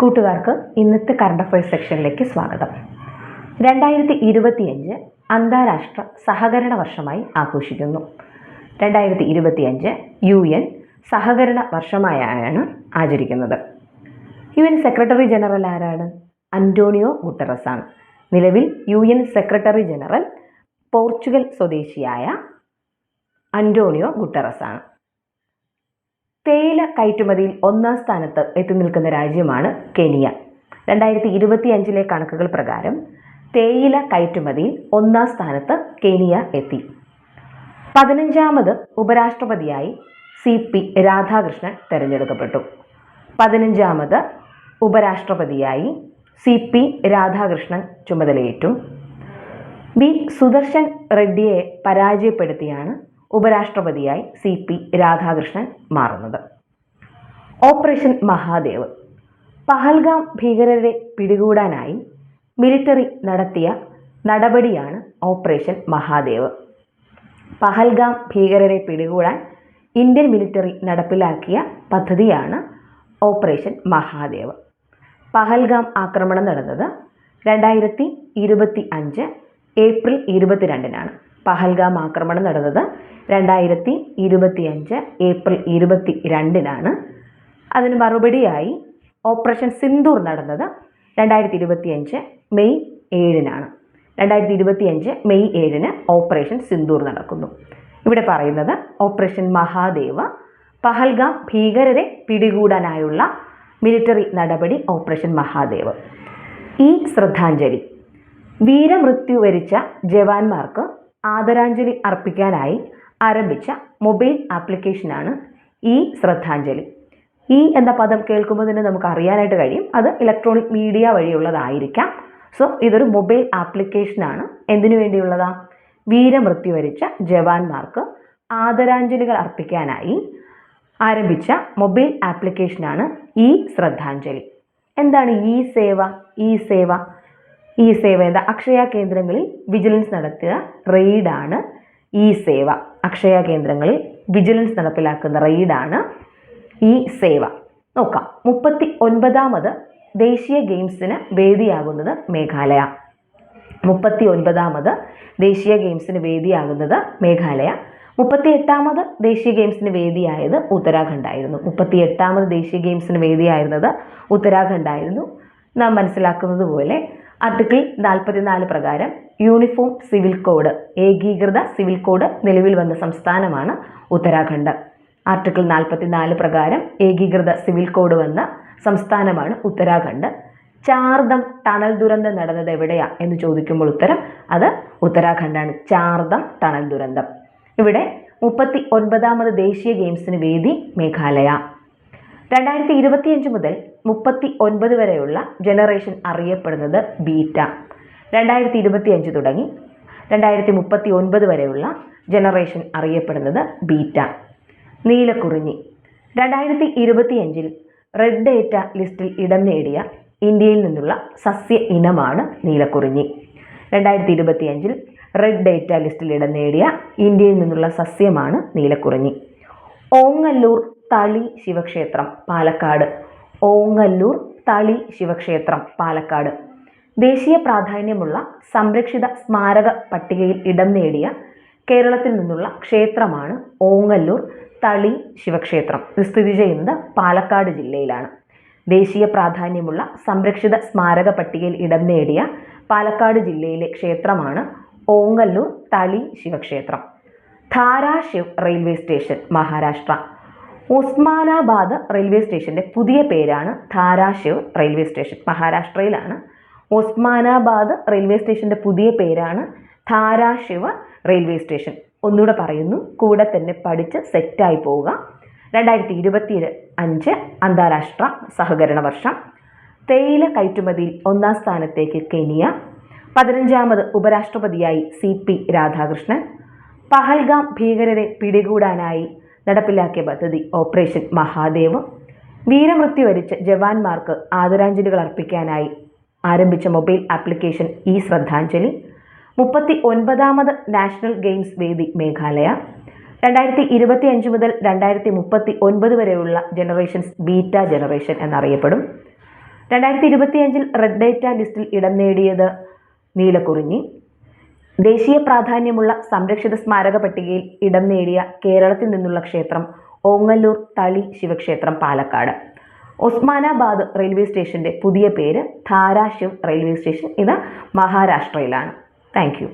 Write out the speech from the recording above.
കൂട്ടുകാർക്ക് ഇന്നത്തെ current affairs സെക്ഷനിലേക്ക് സ്വാഗതം. 2025 അന്താരാഷ്ട്ര സഹകരണ വർഷമായി ആഘോഷിക്കുന്നു. 2025 UN സഹകരണ വർഷമായാണ് ആചരിക്കുന്നത്. UN സെക്രട്ടറി ജനറൽ ആരാണ്? അന്റോണിയോ ഗുട്ടറസ് ആണ്. നിലവിൽ UN സെക്രട്ടറി ജനറൽ പോർച്ചുഗൽ സ്വദേശിയായ അന്റോണിയോ ഗുട്ടറസ് ആണ്. തേയില കയറ്റുമതിയിൽ ഒന്നാം സ്ഥാനത്ത് എത്തി നിൽക്കുന്ന രാജ്യമാണ് കെനിയ. 2025 കണക്കുകൾ പ്രകാരം തേയില കയറ്റുമതിയിൽ ഒന്നാം സ്ഥാനത്ത് കെനിയ എത്തി. 15ാമത് ഉപരാഷ്ട്രപതിയായി CP രാധാകൃഷ്ണൻ തെരഞ്ഞെടുക്കപ്പെട്ടു. 15ാമത് ഉപരാഷ്ട്രപതിയായി CP രാധാകൃഷ്ണൻ ചുമതലയേറ്റു. ബി സുദർശൻ റെഡ്ഡിയെ പരാജയപ്പെടുത്തിയാണ് ഉപരാഷ്ട്രപതിയായി CP രാധാകൃഷ്ണൻ മാറുന്നത്. ഓപ്പറേഷൻ മഹാദേവ്. പഹൽഗാം ഭീകരരെ പിടികൂടാനായി മിലിറ്ററി നടത്തിയ നടപടിയാണ് ഓപ്പറേഷൻ മഹാദേവ്. പഹൽഗാം ഭീകരരെ പിടികൂടാൻ ഇന്ത്യൻ മിലിറ്ററി നടപ്പിലാക്കിയ പദ്ധതിയാണ് ഓപ്പറേഷൻ മഹാദേവ്. പഹൽഗാം ആക്രമണം നടന്നത് 2025 ഏപ്രിൽ 22-നാണ്. പഹൽഗാം ആക്രമണം നടന്നത് 2025 ഏപ്രിൽ 22-നാണ്. അതിന് മറുപടിയായി ഓപ്പറേഷൻ സിന്ദൂർ നടന്നത് 2025 മെയ് 7-നാണ്. 2025 മെയ് 7-ന് ഓപ്പറേഷൻ സിന്ദൂർ നടക്കുന്നു. ഇവിടെ പറയുന്നത് ഓപ്പറേഷൻ മഹാദേവ് പഹൽഗാം ഭീകരരെ പിടികൂടാനായുള്ള മിലിറ്ററി നടപടി ഓപ്പറേഷൻ മഹാദേവ്. ഈ ശ്രദ്ധാഞ്ജലി വീരമൃത്യു വരിച്ച ജവാന്മാർക്ക് ആദരാഞ്ജലി അർപ്പിക്കാനായി ആരംഭിച്ച മൊബൈൽ ആപ്ലിക്കേഷനാണ് ഈ ശ്രദ്ധാഞ്ജലി. ഈ എന്ന പദം കേൾക്കുമ്പോൾ തന്നെ നമുക്ക് അറിയാനായിട്ട് കഴിയും അത് ഇലക്ട്രോണിക് മീഡിയ വഴിയുള്ളതായിരിക്കാം. സോ ഇതൊരു മൊബൈൽ ആപ്ലിക്കേഷനാണ്. എന്തിനു വേണ്ടിയുള്ളതാ? വീരമൃത്യു വരിച്ച ജവാന്മാർക്ക് ആദരാഞ്ജലികൾ അർപ്പിക്കാനായി ആരംഭിച്ച മൊബൈൽ ആപ്ലിക്കേഷനാണ് ഈ ശ്രദ്ധാഞ്ജലി. എന്താണ് ഈ സേവ? ഈ സേവ എന്താ? അക്ഷയ കേന്ദ്രങ്ങളിൽ വിജിലൻസ് നടത്തിയ റെയ്ഡാണ് ഈ സേവ. അക്ഷയ കേന്ദ്രങ്ങളിൽ വിജിലൻസ് നടപ്പിലാക്കുന്ന റെയ്ഡാണ് ഈ സേവ. നോക്കാം. 39ാമത് ദേശീയ ഗെയിംസിന് വേദിയാകുന്നത് മേഘാലയ. 39ാമത് ദേശീയ ഗെയിംസിന് വേദിയാകുന്നത് മേഘാലയ. 38ാമത് ദേശീയ ഗെയിംസിന് വേദിയായത് ഉത്തരാഖണ്ഡായിരുന്നു. 38ാമത് ദേശീയ ഗെയിംസിന് വേദിയായിരുന്നത് ഉത്തരാഖണ്ഡായിരുന്നു. നാം മനസ്സിലാക്കുന്നത് പോലെ ആർട്ടിക്കിൾ 44 പ്രകാരം യൂണിഫോം സിവിൽ കോഡ്, ഏകീകൃത സിവിൽ കോഡ് നിലവിൽ വന്ന സംസ്ഥാനമാണ് ഉത്തരാഖണ്ഡ്. ആർട്ടിക്കിൾ 44 പ്രകാരം ഏകീകൃത സിവിൽ കോഡ് വന്ന സംസ്ഥാനമാണ് ഉത്തരാഖണ്ഡ്. ചാർദം ടണൽ ദുരന്തം നടന്നത് എവിടെയാ എന്ന് ചോദിക്കുമ്പോൾ ഉത്തരം അത് ഉത്തരാഖണ്ഡാണ്. ചാർദം ടണൽ ദുരന്തം. ഇവിടെ 39ാമത് ദേശീയ ഗെയിംസിന് വേദി മേഘാലയ. 2025 മുതൽ 39 വരെയുള്ള ജനറേഷൻ അറിയപ്പെടുന്നത് ബീറ്റ. 2025 തുടങ്ങി 2039 വരെയുള്ള ജനറേഷൻ അറിയപ്പെടുന്നത് ബീറ്റ. നീലക്കുറിഞ്ഞി. 2025 റെഡ് ഡേറ്റ ലിസ്റ്റിൽ ഇടം നേടിയ ഇന്ത്യയിൽ നിന്നുള്ള സസ്യ ഇനമാണ് നീലക്കുറിഞ്ഞി. 2025 റെഡ് ഡേറ്റ ലിസ്റ്റിൽ ഇടം നേടിയ ഇന്ത്യയിൽ നിന്നുള്ള സസ്യമാണ് നീലക്കുറിഞ്ഞി. ഓങ്ങല്ലൂർ തളി ശിവക്ഷേത്രം പാലക്കാട്. ഓങ്ങല്ലൂർ തളി ശിവക്ഷേത്രം പാലക്കാട്. ദേശീയ പ്രാധാന്യമുള്ള സംരക്ഷിത സ്മാരക പട്ടികയിൽ ഇടം നേടിയ കേരളത്തിൽ നിന്നുള്ള ക്ഷേത്രമാണ് ഓങ്ങല്ലൂർ തളി ശിവക്ഷേത്രം. ഇത് സ്ഥിതി ചെയ്യുന്നത് പാലക്കാട് ജില്ലയിലാണ്. ദേശീയ പ്രാധാന്യമുള്ള സംരക്ഷിത സ്മാരക പട്ടികയിൽ ഇടം നേടിയ പാലക്കാട് ജില്ലയിലെ ക്ഷേത്രമാണ് ഓങ്ങല്ലൂർ തളി ശിവക്ഷേത്രം. Dharashiv railway station Maharashtra. Osmanabad railway സ്റ്റേഷന്റെ പുതിയ പേരാണ് ധാരാശിവ് റെയിൽവേ സ്റ്റേഷൻ. മഹാരാഷ്ട്രയിലാണ്. ഉസ്മാനാബാദ് റെയിൽവേ സ്റ്റേഷന്റെ പുതിയ പേരാണ് ധാരാശിവ് റെയിൽവേ സ്റ്റേഷൻ. ഒന്നുകൂടെ പറയുന്നു, കൂടെ തന്നെ പഠിച്ച് സെറ്റായി പോവുക. 2025 അന്താരാഷ്ട്ര സഹകരണ വർഷം. തേയില കയറ്റുമതിയിൽ ഒന്നാം സ്ഥാനത്തേക്ക് കെനിയ. 15ാമത് ഉപരാഷ്ട്രപതിയായി CP രാധാകൃഷ്ണൻ. പഹൽഗാം ഭീകരരെ പിടികൂടാനായി നടപ്പിലാക്കിയ പദ്ധതി ഓപ്പറേഷൻ മഹാദേവ്. വീരമൃത്യു വരിച്ച ജവാന്മാർക്ക് ആദരാഞ്ജലികൾ അർപ്പിക്കാനായി ആരംഭിച്ച മൊബൈൽ ആപ്ലിക്കേഷൻ ഈ ശ്രദ്ധാഞ്ജലി. 39ാമത് നാഷണൽ ഗെയിംസ് വേദി മേഘാലയ. 2025 മുതൽ 2039 വരെയുള്ള ജനറേഷൻസ് ബീറ്റ ജനറേഷൻ എന്നറിയപ്പെടും. 2025 റെഡ് ഡേറ്റ ലിസ്റ്റിൽ ഇടം നേടിയത് നീലക്കുറിഞ്ഞി. ദേശീയ പ്രാധാന്യമുള്ള സംരക്ഷിത സ്മാരക പട്ടികയിൽ ഇടം നേടിയ കേരളത്തിൽ നിന്നുള്ള ക്ഷേത്രം ഓങ്ങല്ലൂർ തളി ശിവക്ഷേത്രം, പാലക്കാട്. ഒസ്മാനാബാദ് റെയിൽവേ സ്റ്റേഷന്റെ പുതിയ പേര് ധാരാശിവ് റെയിൽവേ സ്റ്റേഷൻ. ഇത് മഹാരാഷ്ട്രയിലാണ്. Thank you.